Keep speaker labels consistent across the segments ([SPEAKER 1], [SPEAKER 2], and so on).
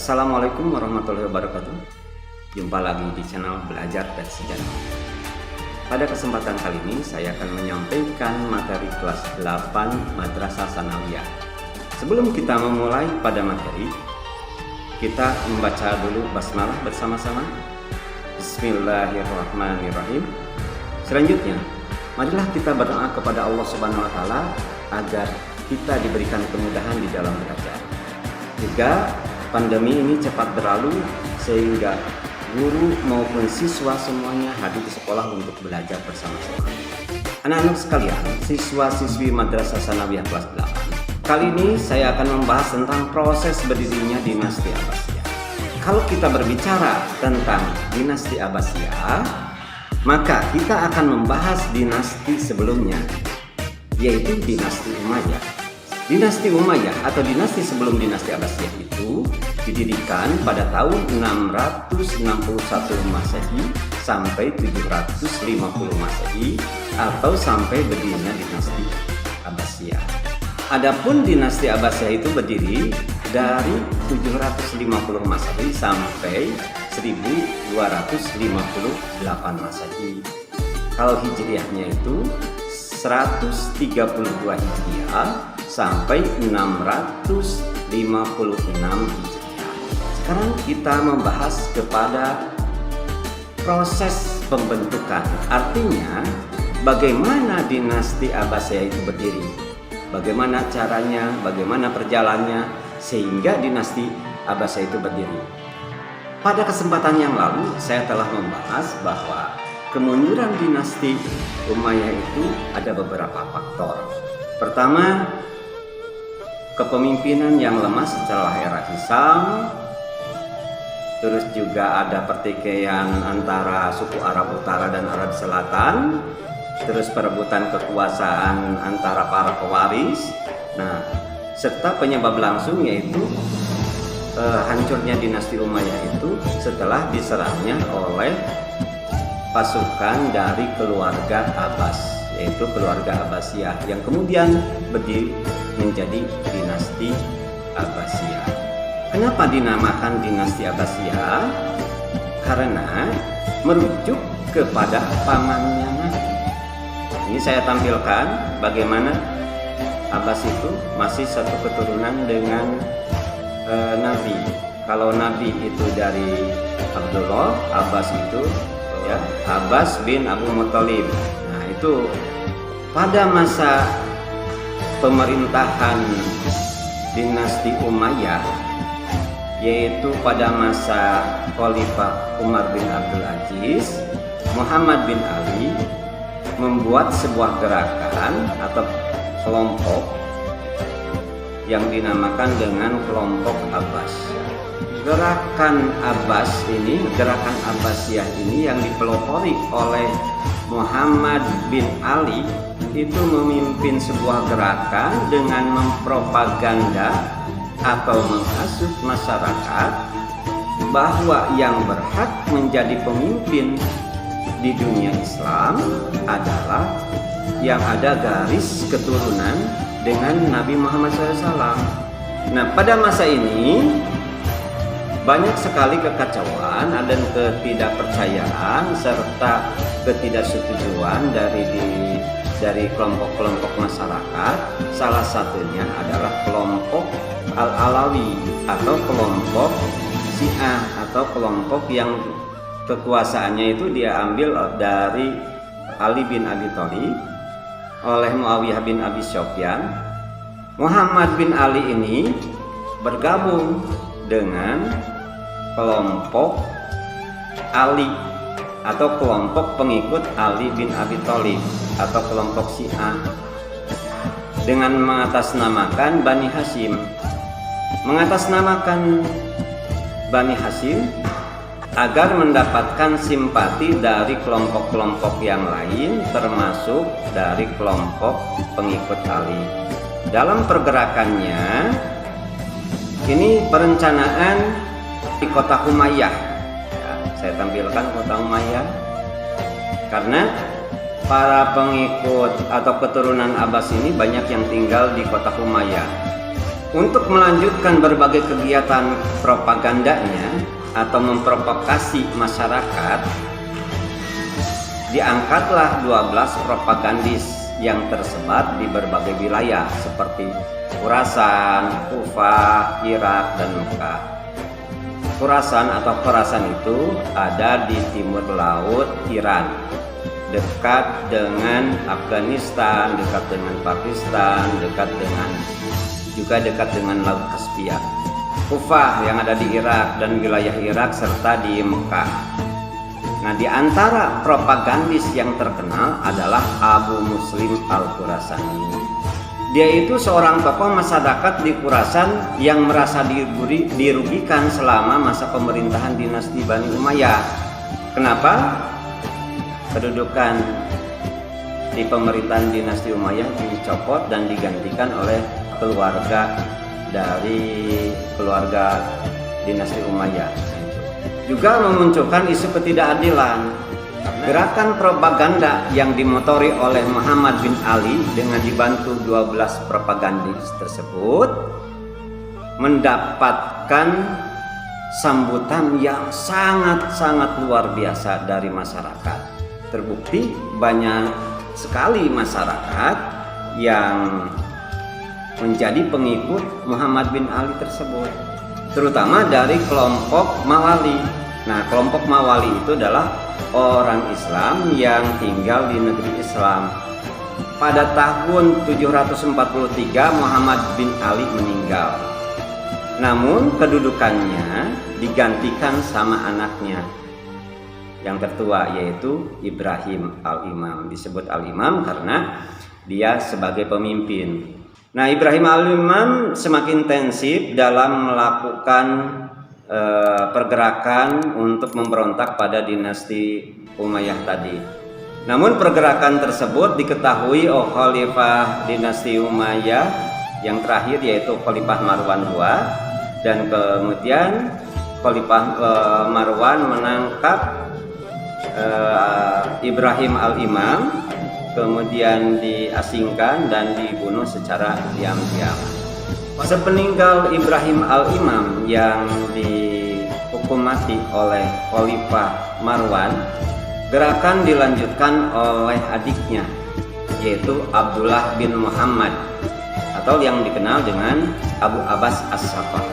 [SPEAKER 1] Assalamualaikum warahmatullahi wabarakatuh. Jumpa lagi di channel Belajar dan Sejarah. Pada kesempatan kali ini saya akan menyampaikan materi kelas 8 Madrasah Tsanawiyah. Sebelum kita memulai pada materi, kita membaca dulu basmalah bersama-sama. Bismillahirrahmanirrahim. Selanjutnya, marilah kita berdoa kepada Allah Subhanahu wa taala agar kita diberikan kemudahan di dalam belajar. Juga pandemi ini cepat berlalu sehingga guru maupun siswa semuanya hadir di sekolah untuk belajar bersama-sama. Anak-anak sekalian, siswa-siswi Madrasah Tsanawiyah kelas 8. Kali ini saya akan membahas tentang proses berdirinya dinasti Abbasiyah. Kalau kita berbicara tentang dinasti Abbasiyah, maka kita akan membahas dinasti sebelumnya, yaitu dinasti Umayyah. Dinasti Umayyah atau dinasti sebelum dinasti Abbasiyah itu didirikan pada tahun 661 Masehi sampai 750 Masehi atau sampai berdirinya dinasti Abbasiyah. Adapun dinasti Abbasiyah itu berdiri dari 750 Masehi sampai 1258 Masehi. Kalau Hijriahnya itu 132 Hijriah sampai 656 Hijriah. Sekarang kita membahas kepada proses pembentukan. Artinya, bagaimana dinasti Abbasiyah itu berdiri, bagaimana caranya, bagaimana perjalanannya sehingga dinasti Abbasiyah itu berdiri. Pada kesempatan yang lalu saya telah membahas bahwa kemunduran dinasti Umayyah itu ada beberapa faktor. Pertama, kepemimpinan yang lemah setelah era Hisam. Terus juga ada pertikaian antara suku Arab Utara dan Arab Selatan. Terus perebutan kekuasaan antara para pewaris. Nah, serta penyebab langsung yaitu hancurnya dinasti Umayyah itu setelah diserangnya oleh pasukan dari keluarga Abbas, yaitu keluarga Abbasiyah yang kemudian berdiri menjadi dinasti Abbasiyah. Kenapa dinamakan dinasti Abbasiyah? Karena merujuk kepada pamannya Nabi. Ini saya tampilkan bagaimana Abbas itu masih satu keturunan dengan Nabi. Kalau Nabi itu dari Abdullah, Abbas itu ya Abbas bin Abu Muthalib. Nah, itu pada masa pemerintahan dinasti Umayyah, yaitu pada masa Khalifah Umar bin Abdul Aziz, Muhammad bin Ali membuat sebuah gerakan atau kelompok yang dinamakan dengan kelompok Abbas. Gerakan Abbas ini, gerakan Abbasiyah ini yang dipelopori oleh Muhammad bin Ali itu memimpin sebuah gerakan dengan mempropaganda atau menghasut masyarakat bahwa yang berhak menjadi pemimpin di dunia Islam adalah yang ada garis keturunan dengan Nabi Muhammad SAW. Nah, pada masa ini banyak sekali kekacauan dan ketidakpercayaan serta ketidaksetujuan dari kelompok-kelompok masyarakat. Salah satunya adalah kelompok Al-Alawi atau kelompok Syiah atau kelompok yang kekuasaannya itu dia ambil dari Ali bin Abi Thalib oleh Muawiyah bin Abi Sufyan. Muhammad bin Ali ini bergabung dengan kelompok Ali atau kelompok pengikut Ali bin Abi Thalib atau kelompok Syiah dengan mengatasnamakan Bani Hashim. Mengatasnamakan Bani Hashim agar mendapatkan simpati dari kelompok-kelompok yang lain termasuk dari kelompok pengikut Ali. Dalam pergerakannya ini perencanaan di kota Umayyah. Ya, saya tampilkan kota Umayyah karena para pengikut atau keturunan Abbas ini banyak yang tinggal di kota Umayyah. Untuk melanjutkan berbagai kegiatan propagandanya atau memprovokasi masyarakat, diangkatlah 12 propagandis yang tersebar di berbagai wilayah seperti Khurasan, Kufah, Irak, dan Mekah. Khurasan atau Khorasan itu ada di timur laut Iran, dekat dengan Afghanistan, dekat dengan Pakistan, juga dekat dengan Laut Kaspia. Kufah yang ada di Irak dan wilayah Irak serta di Mekah. Nah, di antara propagandis yang terkenal adalah Abu Muslim Al-Khurasani. Dia itu seorang tokoh masyarakat di Khurasan yang merasa dirugikan selama masa pemerintahan dinasti Bani Umayyah. Kenapa? Kedudukan di pemerintahan dinasti Umayyah dicopot dan digantikan oleh keluarga dinasti Umayyah. Juga memunculkan isu ketidakadilan. Gerakan propaganda yang dimotori oleh Muhammad bin Ali dengan dibantu 12 propagandis tersebut mendapatkan sambutan yang sangat luar biasa dari masyarakat. Terbukti banyak sekali masyarakat yang menjadi pengikut Muhammad bin Ali tersebut, terutama dari kelompok Mawali. Nah, kelompok Mawali itu adalah orang Islam yang tinggal di negeri Islam. Pada tahun 743 Muhammad bin Ali meninggal. Namun kedudukannya digantikan sama anaknya yang tertua, yaitu Ibrahim Al-Imam. Disebut Al-Imam karena dia sebagai pemimpin. Nah, Ibrahim Al-Imam semakin intensif dalam melakukan pergerakan untuk memberontak pada dinasti Umayyah tadi. Namun pergerakan tersebut diketahui oleh Khalifah dinasti Umayyah yang terakhir, yaitu Khalifah Marwan II, dan kemudian Khalifah Marwan menangkap Ibrahim Al-Imam, kemudian diasingkan dan dibunuh secara diam-diam. Sepeninggal Ibrahim Al-Imam yang dihukum mati oleh Khalifah Marwan, gerakan dilanjutkan oleh adiknya, yaitu Abdullah bin Muhammad atau yang dikenal dengan Abu Abbas As-Saffah.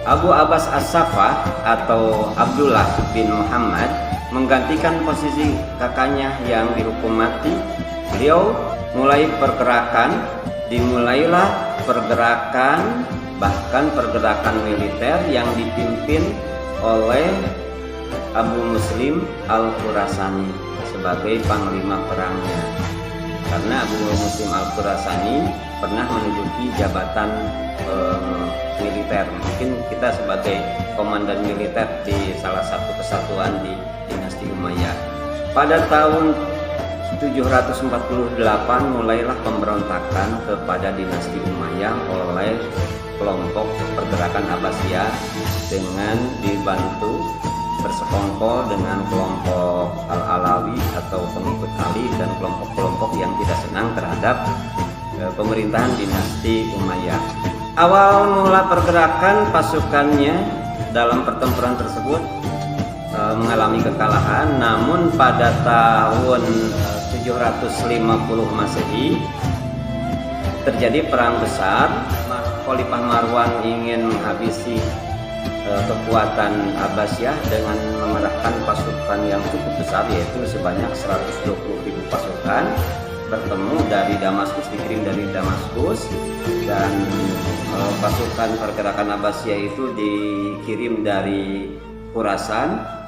[SPEAKER 1] Abu Abbas As-Saffah atau Abdullah bin Muhammad menggantikan posisi kakaknya yang dihukum mati. Beliau mulai dimulailah pergerakan, bahkan pergerakan militer yang dipimpin oleh Abu Muslim Al-Khurasani sebagai panglima perangnya. Karena Abu Muslim Al-Khurasani pernah menduduki jabatan militer. Mungkin kita sebagai komandan militer di salah satu kesatuan di dinasti Umayyah. Pada tahun 748 mulailah pemberontakan kepada dinasti Umayyah oleh kelompok pergerakan Abbasiyah dengan dibantu bersekongkol dengan kelompok Al-Alawi atau pengikut Ali dan kelompok-kelompok yang tidak senang terhadap pemerintahan dinasti Umayyah. Awal mula pergerakan pasukannya dalam pertempuran tersebut mengalami kekalahan, namun pada tahun 750 Masehi terjadi perang besar. Khalifah Marwan ingin menghabisi kekuatan Abbasiyah dengan mengerahkan pasukan yang cukup besar, yaitu sebanyak 120.000 pasukan bertemu dari Damaskus, dikirim dari Damaskus, dan pasukan pergerakan Abbasiyah itu dikirim dari Khurasan,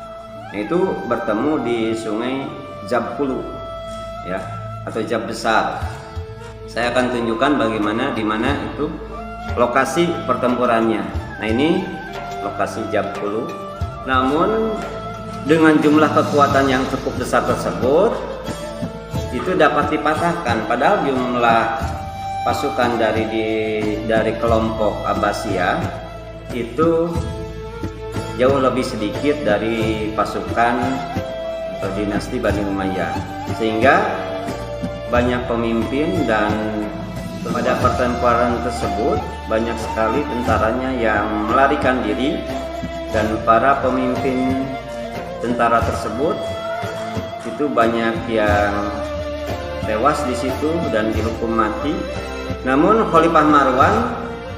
[SPEAKER 1] itu bertemu di sungai Jabkulu, ya, atau Jab Besar. Saya akan tunjukkan bagaimana di mana itu lokasi pertempurannya. Nah, ini lokasi Jabkulu. Namun dengan jumlah kekuatan yang cukup besar tersebut itu dapat dipatahkan, padahal jumlah pasukan dari kelompok Abbasiyah itu jauh lebih sedikit dari pasukan dinasti Bani Umayyah, sehingga banyak pemimpin dan Pada pertempuran tersebut banyak sekali tentaranya yang melarikan diri dan para pemimpin tentara tersebut itu banyak yang tewas di situ dan dihukum mati. Namun Khalifah Marwan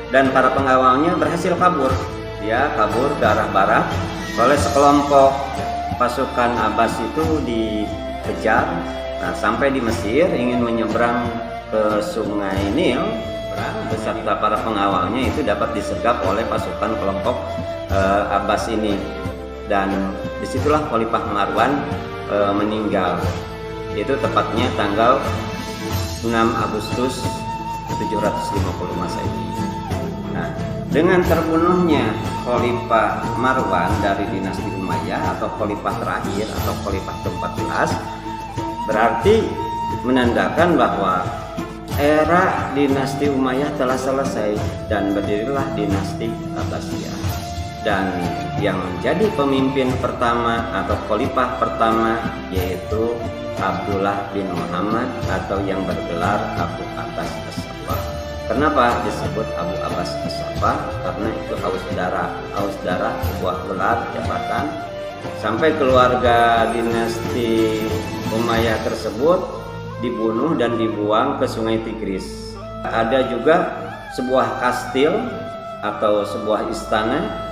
[SPEAKER 1] dan para pengawalnya berhasil kabur. Dia kabur ke arah barat oleh sekelompok pasukan Abbas itu dikejar. Nah, sampai di Mesir ingin menyeberang ke Sungai Nil beserta para pengawalnya itu dapat disergap oleh pasukan kelompok Abbas ini, dan disitulah Khalifah Marwan meninggal. Itu tepatnya tanggal 6 Agustus 750 Masehi. Nah, dengan terbunuhnya Khalifah Marwan dari dinasti Umayyah atau Khalifah terakhir atau Khalifah ke-14, berarti menandakan bahwa era dinasti Umayyah telah selesai dan berdirilah dinasti Abbasiyah. Dan yang menjadi pemimpin pertama atau khalifah pertama yaitu Abdullah bin Muhammad atau yang bergelar Abu Abbas As-Saffah. Kenapa disebut Abu Abbas As-Saffah? Karena itu haus darah sebuah gelar jabatan. Sampai keluarga dinasti Umayyah tersebut dibunuh dan dibuang ke Sungai Tigris. Ada juga sebuah kastil atau sebuah istana,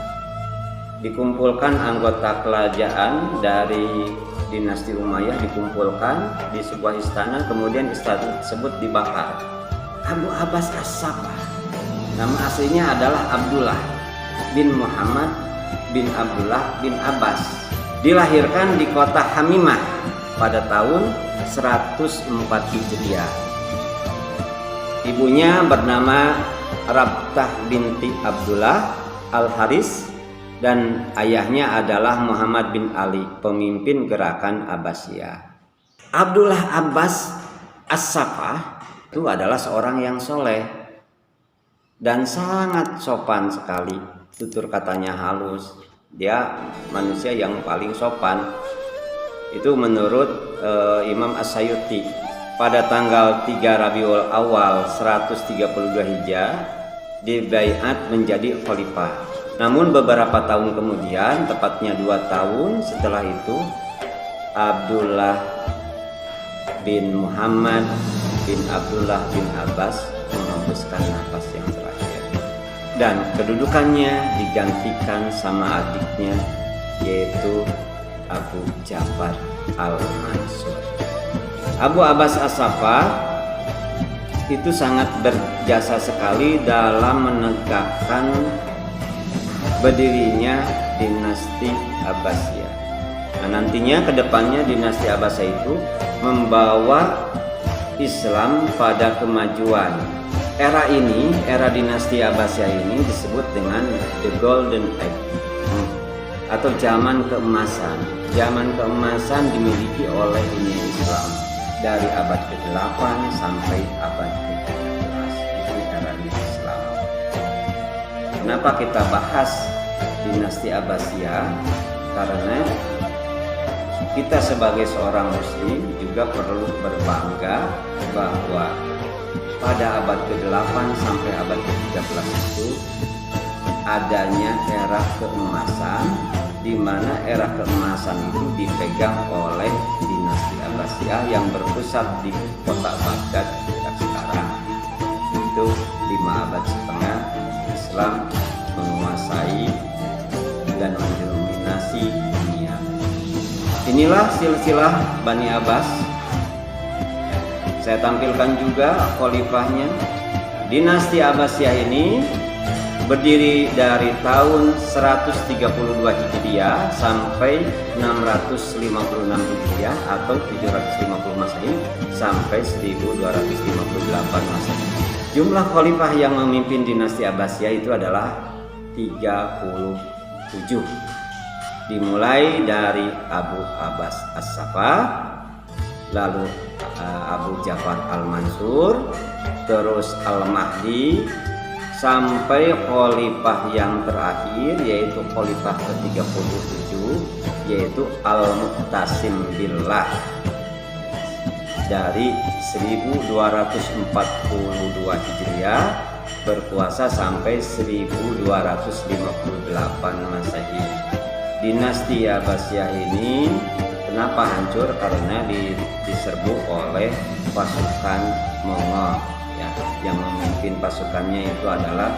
[SPEAKER 1] dikumpulkan anggota kerajaan dari dinasti Umayyah dikumpulkan di sebuah istana, kemudian istana tersebut dibakar. Abu Abbas As-Saffah, nama aslinya adalah Abdullah bin Muhammad bin Abdullah bin Abbas. Dilahirkan di kota Hamimah pada tahun 104 Hijriah. Ibunya bernama Rabtah binti Abdullah Al-Haris dan ayahnya adalah Muhammad bin Ali, pemimpin gerakan Abbasiyah. Abdullah Abbas As-Saffah itu adalah seorang yang soleh dan sangat sopan sekali. Tutur katanya halus. Dia manusia yang paling sopan. Itu menurut Imam As-Sayuti. Pada tanggal 3 Rabiul Awal 132 Hijriah dibaiat menjadi khalifah. Namun beberapa tahun kemudian, tepatnya 2 tahun setelah itu, Abdullah bin Muhammad bin Abdullah bin Abbas menghembuskan nafas yang terakhir dan kedudukannya digantikan sama adiknya yaitu Abu Ja'far Al-Mansur. Abu Abbas As-Saffah itu sangat berjasa sekali dalam menegakkan berdirinya dinasti Abbasiyah. Nah, nantinya kedepannya dinasti Abbasiyah itu membawa Islam pada kemajuan. Era ini, era dinasti Abbasiyah ini disebut dengan The Golden Age atau zaman keemasan. Zaman keemasan dimiliki oleh dunia Islam dari abad ke-8 sampai abad ke-13. Itu era Islam. Kenapa kita bahas dinasti Abbasiyah? Karena kita sebagai seorang muslim juga perlu berbangga bahwa pada abad ke-8 sampai abad ke-13 itu adanya era keemasan, di mana era keemasan itu dipegang oleh dinasti Abbasiyah yang berpusat di kota Baghdad sekarang. Itu 5 abad setengah Islam menguasai dan mendominasi dunia. Inilah silsilah Bani Abbas. Saya tampilkan juga khalifahnya. Dinasti Abbasiyah ini berdiri dari tahun 132 Hijriah sampai 656 Hijriah atau 750 Masehi sampai 1258 Masehi. Jumlah khalifah yang memimpin dinasti Abbasiyah itu adalah 37. Dimulai dari Abu Abbas As-Saffah, lalu Abu Ja'far Al-Mansur, terus Al-Mahdi, sampai khalifah yang terakhir yaitu khalifah ke-37 yaitu Al-Mu'tasim Billah. dari 1242 Hijriah berkuasa sampai 1258 Masehi. Dinasti Abbasiyah ini kenapa hancur? Karena diserbu oleh pasukan Mongol ya. Yang memimpin pasukannya itu adalah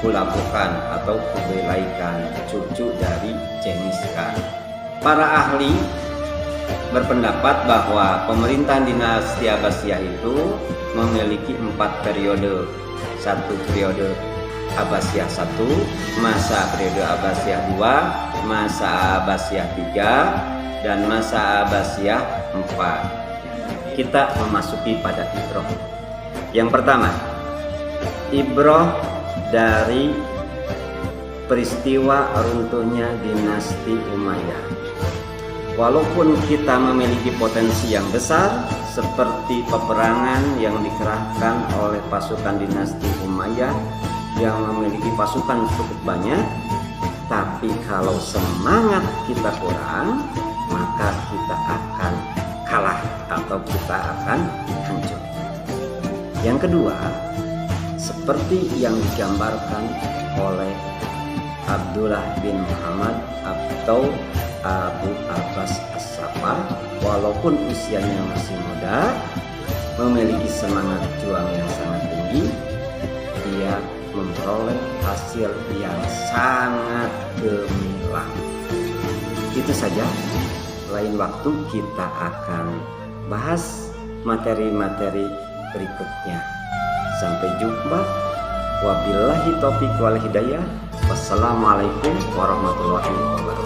[SPEAKER 1] Hulagu Khan atau Kublai Khan, cucu dari Genghis Khan. Para ahli berpendapat bahwa pemerintahan dinasti Abbasiyah itu memiliki 4 periode. Satu periode Abbasiyah 1, masa periode Abbasiyah 2, masa Abbasiyah 3, dan masa Abbasiyah 4. Kita memasuki pada ibroh. Yang pertama, ibroh dari peristiwa runtuhnya dinasti Umayyah. Walaupun kita memiliki potensi yang besar seperti peperangan yang dikerahkan oleh pasukan dinasti Umayyah yang memiliki pasukan cukup banyak, tapi kalau semangat kita kurang, maka kita akan kalah atau kita akan hancur. Yang kedua, seperti yang digambarkan oleh Abdullah bin Muhammad atau Abu Abbas As-Saffar, walaupun usianya masih muda, memiliki semangat juang yang sangat tinggi, dia memperoleh hasil yang sangat gemilang. Itu saja, lain waktu kita akan bahas materi-materi berikutnya. Sampai jumpa. Wabillahi taufiq wal hidayah. Wassalamualaikum warahmatullahi wabarakatuh.